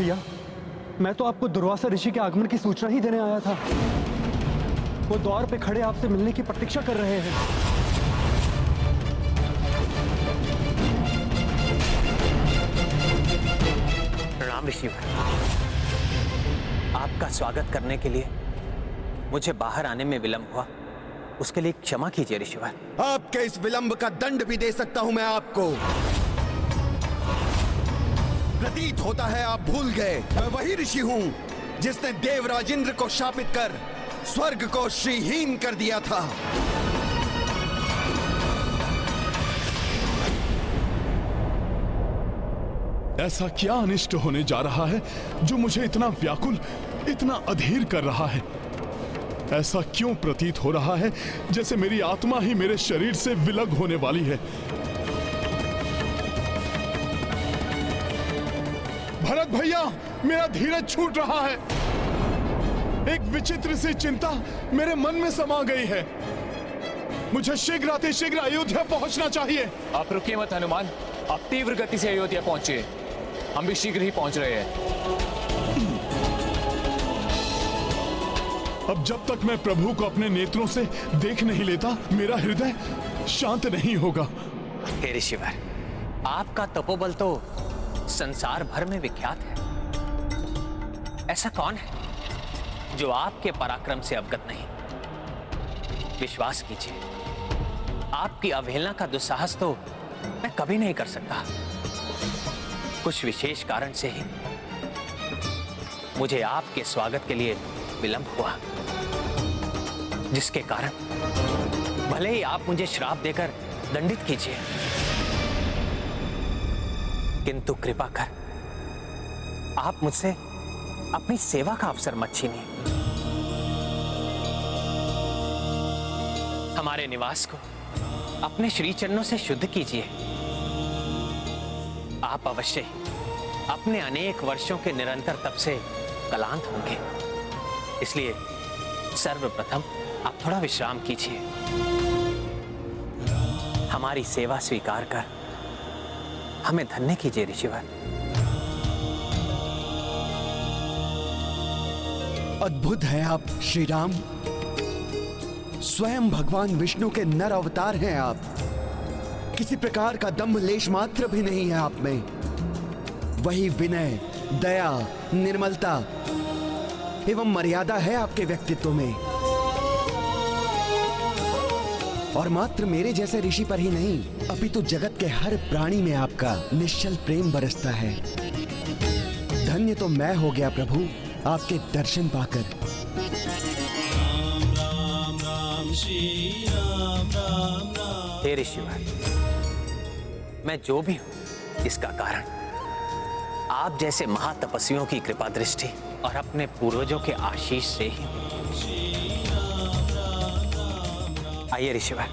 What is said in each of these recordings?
भैया, मैं तो आपको दुर्वासा ऋषि के आगमन की सूचना ही देने आया था। वो द्वार पे खड़े आपसे मिलने की प्रतीक्षा कर रहे हैं। प्रणाम ऋषिवर। आपका स्वागत करने के लिए मुझे बाहर आने में विलंब हुआ, उसके लिए क्षमा कीजिए ऋषिवर। आपके इस विलंब का दंड भी दे सकता हूं मैं आपको। प्रतीत होता है आप भूल गए, मैं वही ऋषि हूं जिसने देवराज इंद्र को शापित कर स्वर्ग को श्रीहीन कर दिया था। ऐसा क्या अनिष्ट होने जा रहा है जो मुझे इतना व्याकुल, इतना अधीर कर रहा है? ऐसा क्यों प्रतीत हो रहा है जैसे मेरी आत्मा ही मेरे शरीर से विलग होने वाली है? भरत भैया, मेरा धीरज छूट रहा है। एक विचित्र सी चिंता मेरे मन में समा गई है। मुझे शीघ्र अयोध्या पहुंचना चाहिए। आप रुकिए मत हनुमान, आप तीव्र गति से अयोध्या पहुंचिए। हम भी शीघ्र ही पहुंच रहे हैं। अब जब तक मैं प्रभु को अपने नेत्रों से देख नहीं लेता, मेरा हृदय शांत नहीं होगा। हे ऋषिवर, आपका तपोबल तो संसार भर में विख्यात है। ऐसा कौन है जो आपके पराक्रम से अवगत नहीं? विश्वास कीजिए, आपकी अवहेलना का दुस्साहस तो मैं कभी नहीं कर सकता। कुछ विशेष कारण से ही मुझे आपके स्वागत के लिए विलंब हुआ, जिसके कारण भले ही आप मुझे श्राप देकर दंडित कीजिए, किंतु कृपा कर आप मुझसे अपनी सेवा का अवसर मत छीनिए। हमारे निवास को अपने श्री चरणों से शुद्ध कीजिए। आप अवश्य ही अपने अनेक वर्षों के निरंतर तप से क्लांत होंगे, इसलिए सर्वप्रथम आप थोड़ा विश्राम कीजिए। हमारी सेवा स्वीकार कर हमें धन्य कीजिए ऋषिवर। अद्भुत है आप श्री राम। स्वयं भगवान विष्णु के नर अवतार हैं आप। किसी प्रकार का दंभ लेश मात्र भी नहीं है आप में। वही विनय, दया, निर्मलता एवं मर्यादा है आपके व्यक्तित्व में। और मात्र मेरे जैसे ऋषि पर ही नहीं, अपितु जगत के हर प्राणी में आपका निश्चल प्रेम बरसता है। धन्य तो मैं हो गया प्रभु आपके दर्शन पाकर। हे ऋषिवर, मैं जो भी हूं इसका कारण आप जैसे महातपस्वियों की कृपा दृष्टि और अपने पूर्वजों के आशीष से ही। आइए ऋषिवर।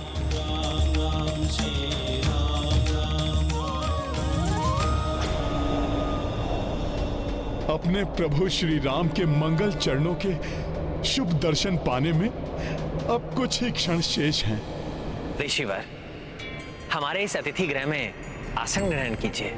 अपने प्रभु श्री राम के मंगल चरणों के शुभ दर्शन पाने में अब कुछ ही क्षण शेष हैं। ऋषिवर, हमारे इस अतिथि गृह में आसन ग्रहण कीजिए।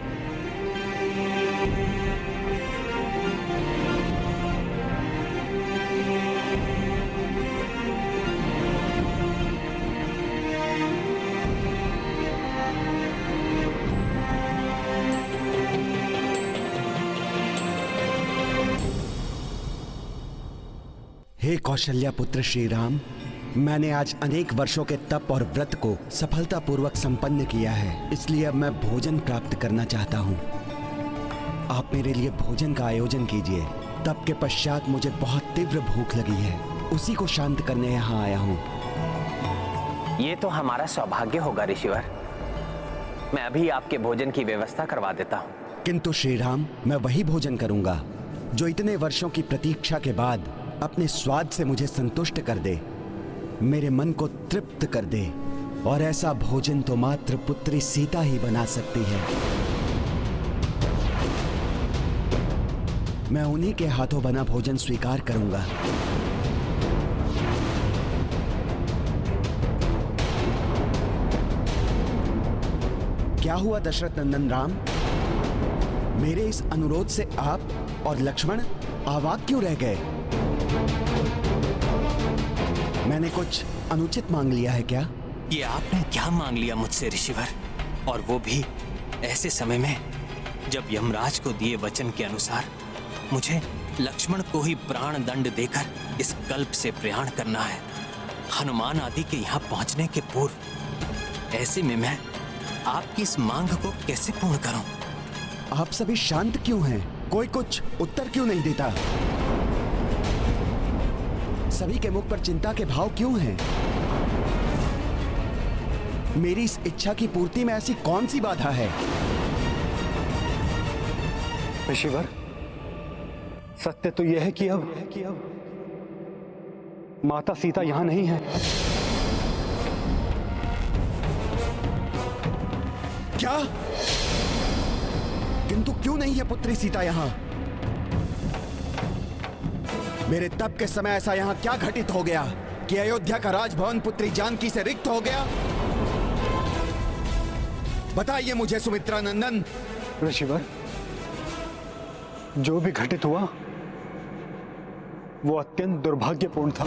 हे कौशल्या पुत्र श्री राम, मैंने आज अनेक वर्षों के तप और व्रत को सफलतापूर्वक संपन्न किया है, इसलिए अब मैं भोजन प्राप्त करना चाहता हूँ। आप मेरे लिए भोजन का आयोजन कीजिए। तप के पश्चात मुझे बहुत तीव्र भूख लगी है, उसी को शांत करने यहाँ आया हूँ। ये तो हमारा सौभाग्य होगा ऋषिवर। मैं अभी आपके भोजन की व्यवस्था करवा देता हूँ। किंतु श्री राम, मैं वही भोजन करूंगा जो इतने वर्षों की प्रतीक्षा के बाद अपने स्वाद से मुझे संतुष्ट कर दे, मेरे मन को तृप्त कर दे। और ऐसा भोजन तो मात्र पुत्री सीता ही बना सकती है। मैं उन्हीं के हाथों बना भोजन स्वीकार करूंगा। क्या हुआ दशरथ नंदन राम? मेरे इस अनुरोध से आप और लक्ष्मण अवाक क्यों रह गए? मैंने कुछ अनुचित मांग लिया है क्या? ये आपने क्या मांग लिया मुझसे ऋषिवर, और वो भी ऐसे समय में जब यमराज को दिए वचन के अनुसार मुझे लक्ष्मण को ही प्राण दंड देकर इस कल्प से प्रयाण करना है, हनुमान आदि के यहाँ पहुंचने के पूर्व। ऐसे में मैं आपकी इस मांग को कैसे पूर्ण करूं? आप सभी शांत क्यों हैं? कोई कुछ उत्तर क्यों नहीं देता? सभी के मुख पर चिंता के भाव क्यों हैं? मेरी इस इच्छा की पूर्ति में ऐसी कौन सी बाधा है? ऋषिवर, सत्य तो यह है कि अब माता सीता यहां नहीं है। क्या? किंतु क्यों नहीं है पुत्री सीता यहां? मेरे तप के समय ऐसा यहां क्या घटित हो गया कि अयोध्या का राजभवन पुत्री जानकी से रिक्त हो गया? बताइए मुझे सुमित्रा नंदन। ऋषिवर, जो भी घटित हुआ वो अत्यंत दुर्भाग्यपूर्ण था।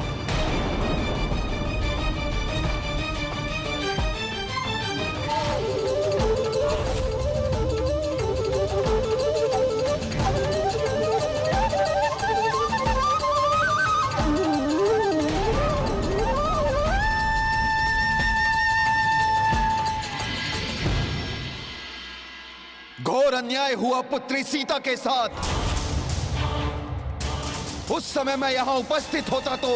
घोर अन्याय हुआ पुत्री सीता के साथ। उस समय मैं यहां उपस्थित होता तो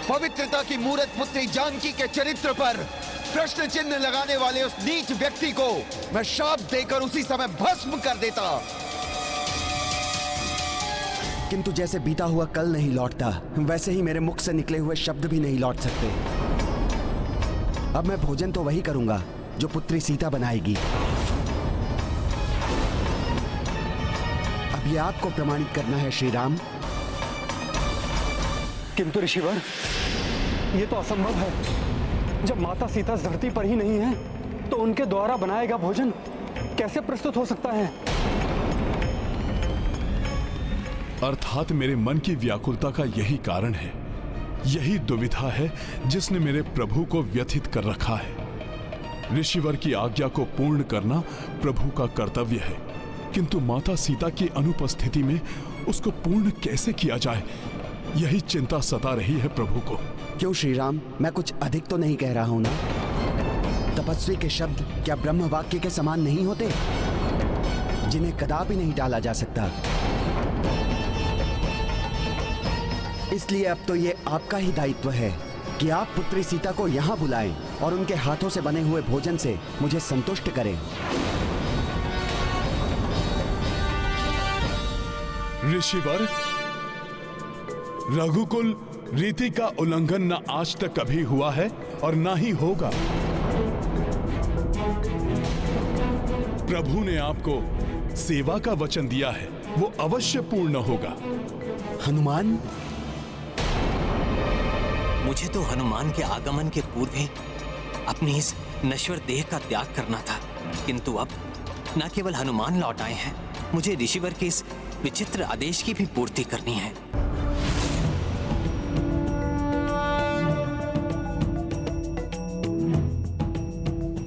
पवित्रता की मूरत पुत्री जानकी के चरित्र पर प्रश्न चिन्ह लगाने वाले उस नीच व्यक्ति को मैं शाप देकर उसी समय भस्म कर देता। किंतु जैसे बीता हुआ कल नहीं लौटता, वैसे ही मेरे मुख से निकले हुए शब्द भी नहीं लौट सकते। अब मैं भोजन तो वही करूंगा जो पुत्री सीता बनाएगी। अब यह आपको प्रमाणित करना है श्री राम। किंतु ऋषिवर, यह तो असंभव है। जब माता सीता इस धरती पर ही नहीं है तो उनके द्वारा बनाया गया भोजन कैसे प्रस्तुत हो सकता है? अर्थात मेरे मन की व्याकुलता का यही कारण है, यही दुविधा है जिसने मेरे प्रभु को व्यथित कर रखा है। ऋषिवर की आज्ञा को पूर्ण करना प्रभु का कर्तव्य है, किंतु माता सीता की अनुपस्थिति में उसको पूर्ण कैसे किया जाए, यही चिंता सता रही है प्रभु को। क्यों श्री राम, मैं कुछ अधिक तो नहीं कह रहा हूं ना? तपस्वी के शब्द क्या ब्रह्म वाक्य के समान नहीं होते, जिन्हें कदापि नहीं टाला जा सकता? इसलिए अब तो ये आपका ही दायित्व है कि आप पुत्री सीता को यहाँ बुलाएं और उनके हाथों से बने हुए भोजन से मुझे संतुष्ट करें। ऋषिवर, रघुकुल रीति का उल्लंघन न आज तक कभी हुआ है और ना ही होगा। प्रभु ने आपको सेवा का वचन दिया है, वो अवश्य पूर्ण होगा। हनुमान, मुझे तो हनुमान के आगमन के पूर्व ही अपनी इस नश्वर देह का त्याग करना था, किंतु अब न केवल हनुमान लौट आए हैं, मुझे ऋषिवर के इस विचित्र आदेश की भी पूर्ति करनी है।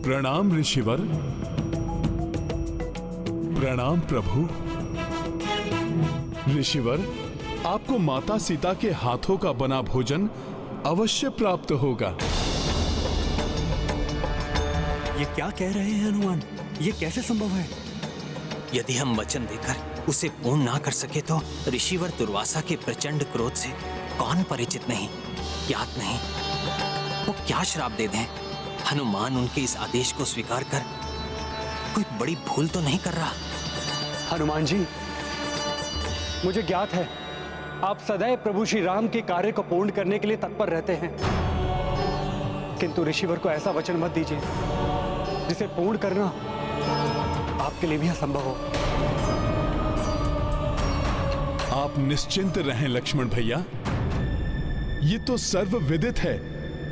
प्रणाम ऋषिवर। प्रणाम प्रभु। ऋषिवर, आपको माता सीता के हाथों का बना भोजन अवश्य प्राप्त होगा। ये क्या कह रहे हैं हनुमान? ये कैसे संभव है? यदि हम वचन देकर उसे पूर्ण ना कर सके तो ऋषिवर दुर्वासा के प्रचंड क्रोध से कौन परिचित नहीं, ज्ञात नहीं। वो क्या श्राप दे दें? हनुमान उनके इस आदेश को स्वीकार कर कोई बड़ी भूल तो नहीं कर रहा? हनुमान जी, मुझे ज्ञात है आप सदैव प्रभु श्री राम के कार्य को पूर्ण करने के लिए तत्पर रहते हैं, किंतु ऋषिवर को ऐसा वचन मत दीजिए जिसे पूर्ण करना आपके लिए भी असंभव हो। आप निश्चिंत रहें लक्ष्मण भैया, ये तो सर्व विदित है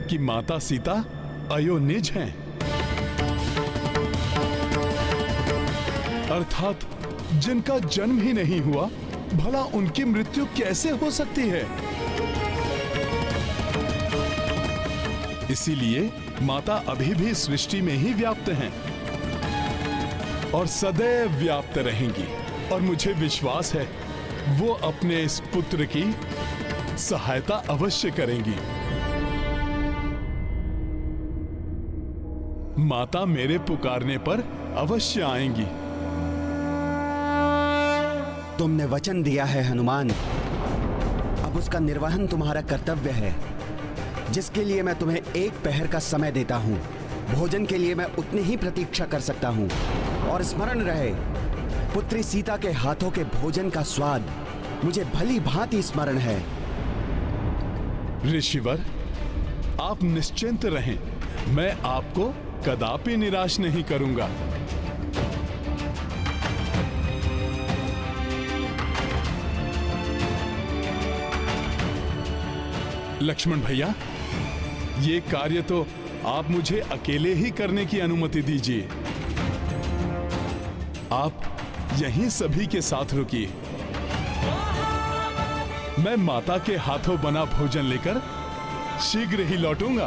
कि माता सीता अयोनिज हैं, अर्थात जिनका जन्म ही नहीं हुआ, भला उनकी मृत्यु कैसे हो सकती है? इसीलिए माता अभी भी सृष्टि में ही व्याप्त हैं और सदैव व्याप्त रहेंगी। और मुझे विश्वास है वो अपने इस पुत्र की सहायता अवश्य करेंगी। माता मेरे पुकारने पर अवश्य आएंगी। तुमने वचन दिया है हनुमान, अब उसका निर्वहन तुम्हारा कर्तव्य है, जिसके लिए मैं तुम्हें 1 पहर का समय देता हूं। भोजन के लिए मैं उतनी ही प्रतीक्षा कर सकता हूं। और स्मरण रहे, पुत्री सीता के हाथों के भोजन का स्वाद मुझे भली भांति स्मरण है। ऋषिवर, आप निश्चिंत रहें, मैं आपको कदापि निराश नहीं करूंगा। लक्ष्मण भैया, ये कार्य तो आप मुझे अकेले ही करने की अनुमति दीजिए। आप यहीं सभी के साथ रुकिए। मैं माता के हाथों बना भोजन लेकर शीघ्र ही लौटूंगा।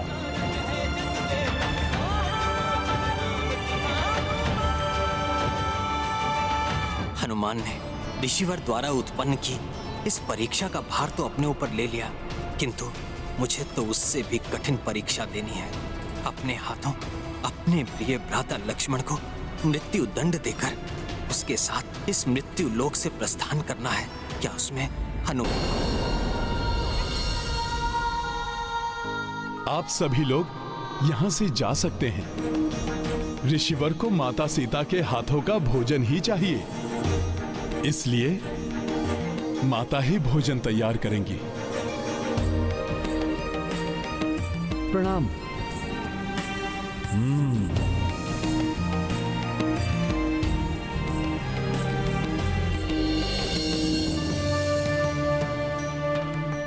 हनुमान ने ऋषिवर द्वारा उत्पन्न की इस परीक्षा का भार तो अपने ऊपर ले लिया, किंतु मुझे तो उससे भी कठिन परीक्षा देनी है। अपने हाथों अपने प्रिय भ्राता लक्ष्मण को मृत्यु दंड देकर उसके साथ इस मृत्यु लोक से प्रस्थान करना है। क्या उसमें आप सभी लोग यहां से जा सकते हैं। ऋषिवर को माता सीता के हाथों का भोजन ही चाहिए, इसलिए माता ही भोजन तैयार करेंगी। प्रणाम।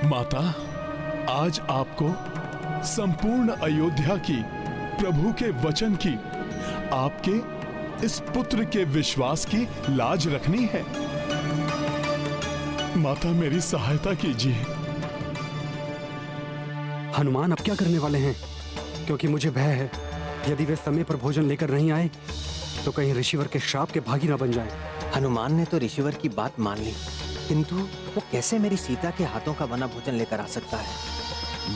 माता, आज आपको संपूर्ण अयोध्या की, प्रभु के वचन की, आपके इस पुत्र के विश्वास की लाज रखनी है। माता, मेरी सहायता कीजिए। हनुमान अब क्या करने वाले हैं? क्योंकि मुझे भय है, यदि वे समय पर भोजन लेकर नहीं आए तो कहीं ऋषिवर के श्राप के भागी ना बन जाएं। हनुमान ने तो ऋषिवर की बात मान ली, किंतु वो कैसे मेरी सीता के हाथों का बना भोजन लेकर आ सकता है?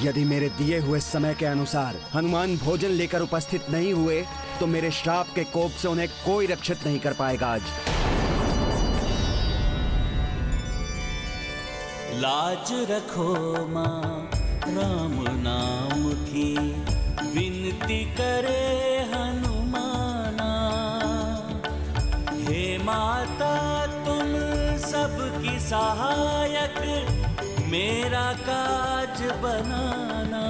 यदि मेरे दिए हुए समय के अनुसार हनुमान भोजन लेकर उपस्थित नहीं हुए तो मेरे श्राप के कोप से उन्हें कोई रक्षित नहीं कर पाएगा। आज लाज रखो माँ राम नाम की, विनती करे हनुमाना। हे माता तुम सबकी सहायक, मेरा काज बनाना।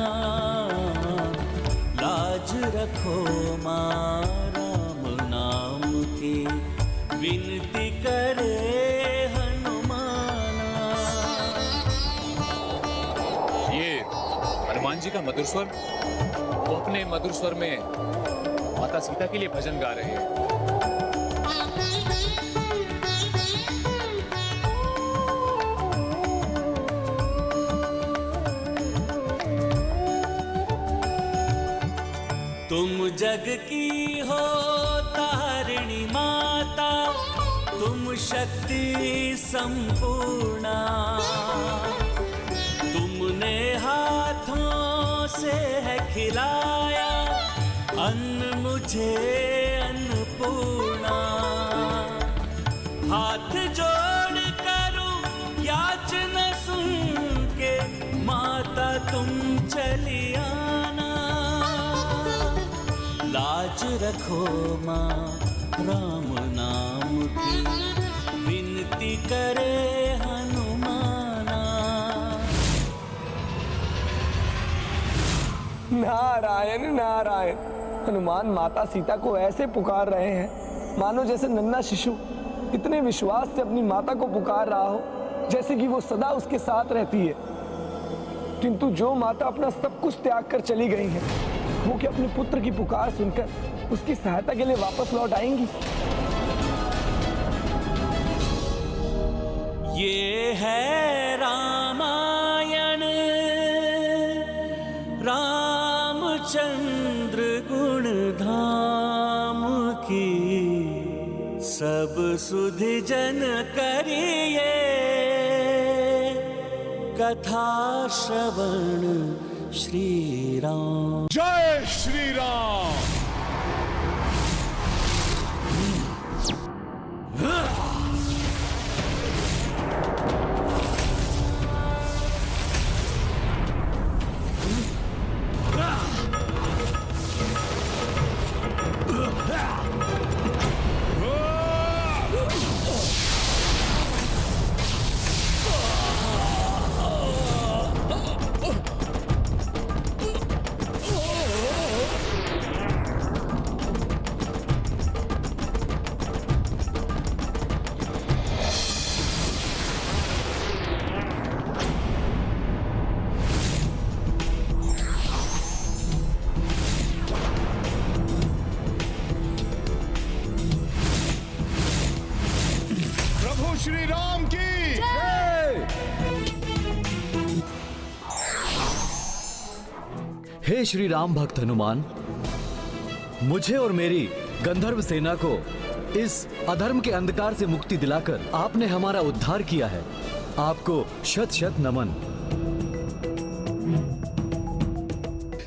लाज रखो माँ राम नाम की, विनती करे हनुमाना। ये हनुमान जी का मधुर स्वर, वो अपने मधुर स्वर में माता सीता के लिए भजन गा रहे हैं। तुम जग की हो तारिणी माता, तुम शक्ति संपूर्णा। तुमने हाथों से है खिलाया अन्न मुझे अन्नपूर्णा। हाथ जोड़ करूं याचना सुन के, माता तुम चली आना। लाज रखो माँ राम नाम की, विनती करे हनुमाना। नारायण नारायण। हनुमान माता सीता को ऐसे पुकार रहे हैं मानो जैसे नन्हा शिशु इतने विश्वास से अपनी माता को पुकार रहा हो, जैसे कि वो सदा उसके साथ रहती है। किंतु जो माता अपना सब कुछ त्याग कर चली गई है, वो क्या अपने पुत्र की पुकार सुनकर उसकी सहायता के लिए वापस लौट आएंगी? है रामायण, रामचंद्र गुण धाम की, सब सुधि जन करिए कथा श्रवण श्री राम। जय श्री राम। श्री राम की जय। हे श्री राम भक्त हनुमान, मुझे और मेरी गंधर्व सेना को इस अधर्म के अंधकार से मुक्ति दिलाकर आपने हमारा उद्धार किया है। आपको शत शत नमन।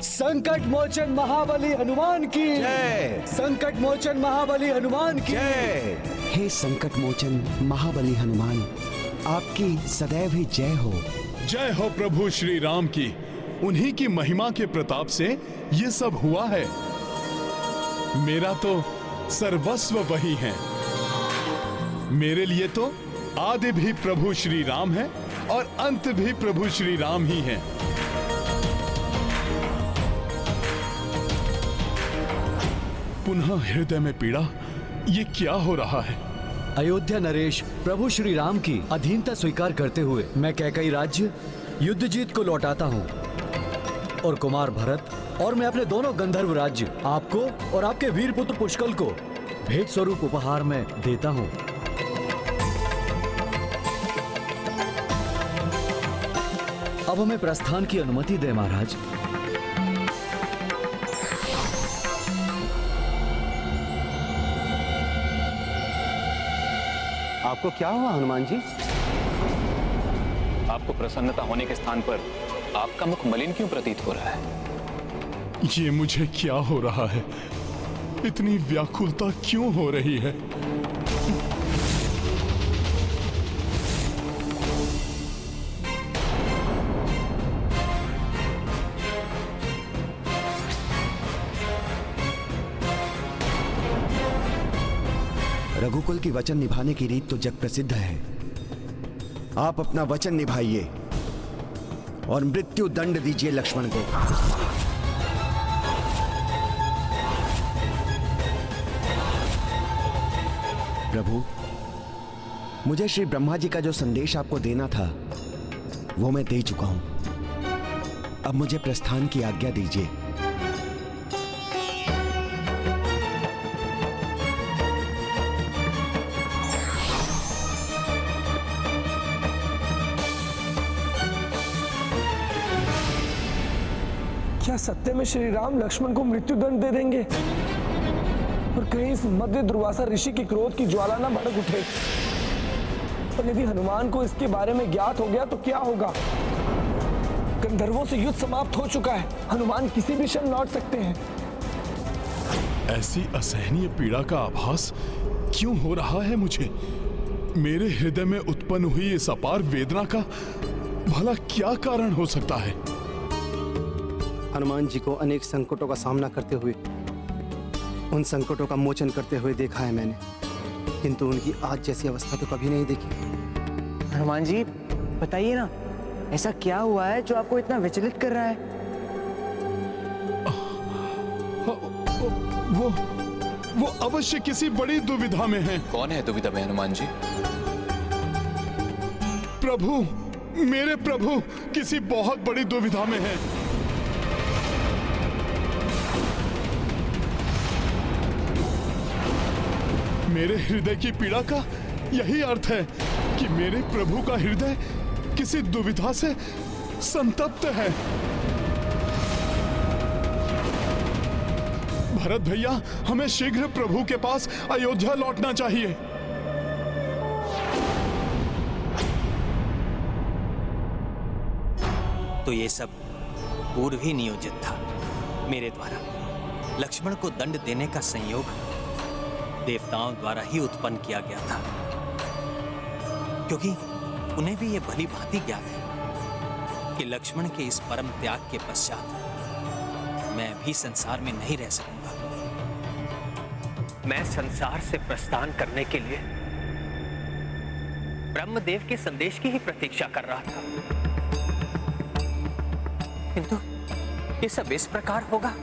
संकट मोचन महाबली हनुमान की जय। संकट मोचन महाबली हनुमान की जय। हे संकट मोचन महाबली हनुमान, आपकी सदैव ही जय हो। जय हो प्रभु श्री राम की। उन्हीं की महिमा के प्रताप से ये सब हुआ है। मेरा तो सर्वस्व वही है। मेरे लिए तो आदि भी प्रभु श्री राम है और अंत भी प्रभु श्री राम ही है। पुनः हृदय में पीड़ा, ये क्या हो रहा है? अयोध्या नरेश प्रभु श्री राम की अधीनता स्वीकार करते हुए मैं कैकई राज्य युद्ध जीत को लौटाता हूँ और कुमार भरत और मैं अपने दोनों गंधर्व राज्य आपको और आपके वीर पुत्र पुष्कल को भेंट स्वरूप उपहार में देता हूँ। अब हमें प्रस्थान की अनुमति दे महाराज। आपको क्या हुआ हनुमान जी? आपको प्रसन्नता होने के स्थान पर आपका मुख मलिन क्यों प्रतीत हो रहा है? ये मुझे क्या हो रहा है? इतनी व्याकुलता क्यों हो रही है? रघुकुल की वचन निभाने की रीत तो जग प्रसिद्ध है। आप अपना वचन निभाइए और मृत्यु दंड दीजिए लक्ष्मण को। प्रभु, मुझे श्री ब्रह्मा जी का जो संदेश आपको देना था वो मैं दे चुका हूं। अब मुझे प्रस्थान की आज्ञा दीजिए। क्या सत्य में श्री राम लक्ष्मण को मृत्युदंड दे देंगे? और कहीं इस मध्य दुर्वासा ऋषि की क्रोध की ज्वाला ना भड़क उठे। और यदि हनुमान को इसके बारे में ज्ञात हो गया तो क्या होगा? गंधर्वों से युद्ध समाप्त हो चुका है। हनुमान किसी भी क्षण लौट सकते हैं। ऐसी असहनीय पीड़ा का आभास क्यों हो रहा है मुझे? मेरे हृदय में उत्पन्न हुई इस अपार वेदना का भला क्या कारण हो सकता है? हनुमान जी को अनेक संकटों का सामना करते हुए, उन संकटों का मोचन करते हुए देखा है मैंने, किंतु उनकी आज जैसी अवस्था तो कभी नहीं देखी। हनुमान जी बताइए ना, ऐसा क्या हुआ है जो आपको इतना विचलित कर रहा है? वो अवश्य किसी बड़ी दुविधा में है। कौन है दुविधा में हनुमान जी? प्रभु, मेरे प्रभु किसी बहुत बड़ी दुविधा में है। मेरे हृदय की पीड़ा का यही अर्थ है। कि मेरे प्रभु का हृदय किसी दुविधा से संतप्त है। भरत भैया, हमें शीघ्र प्रभु के पास अयोध्या लौटना चाहिए। तो ये सब पूर्व ही नियोजित था। मेरे द्वारा लक्ष्मण को दंड देने का संयोग देवताओं द्वारा ही उत्पन्न किया गया था, क्योंकि उन्हें भी यह भली भांति ज्ञात है कि लक्ष्मण के इस परम त्याग के पश्चात मैं भी संसार में नहीं रह सकूंगा। मैं संसार से प्रस्थान करने के लिए ब्रह्मदेव के संदेश की ही प्रतीक्षा कर रहा था, किंतु ये सब इस प्रकार होगा,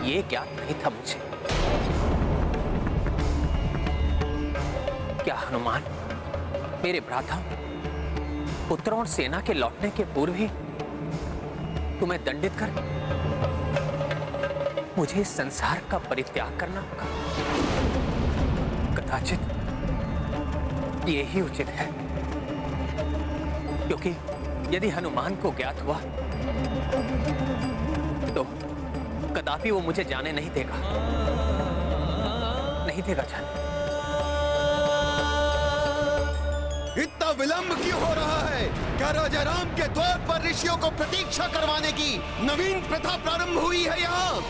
ये ज्ञात नहीं था मुझे। क्या हनुमान मेरे भ्राता पुत्रों और सेना के लौटने के पूर्व ही तुम्हें दंडित कर मुझे इस संसार का परित्याग करना होगा? कदाचित ये ही उचित है, क्योंकि यदि हनुमान को ज्ञात हुआ तो कदापि वो मुझे जाने नहीं देगा, नहीं देगा जाने। इतना विलंब क्यों हो रहा है? क्या राजा राम के द्वार पर ऋषियों को प्रतीक्षा करवाने की नवीन प्रथा प्रारंभ हुई है यहाँ?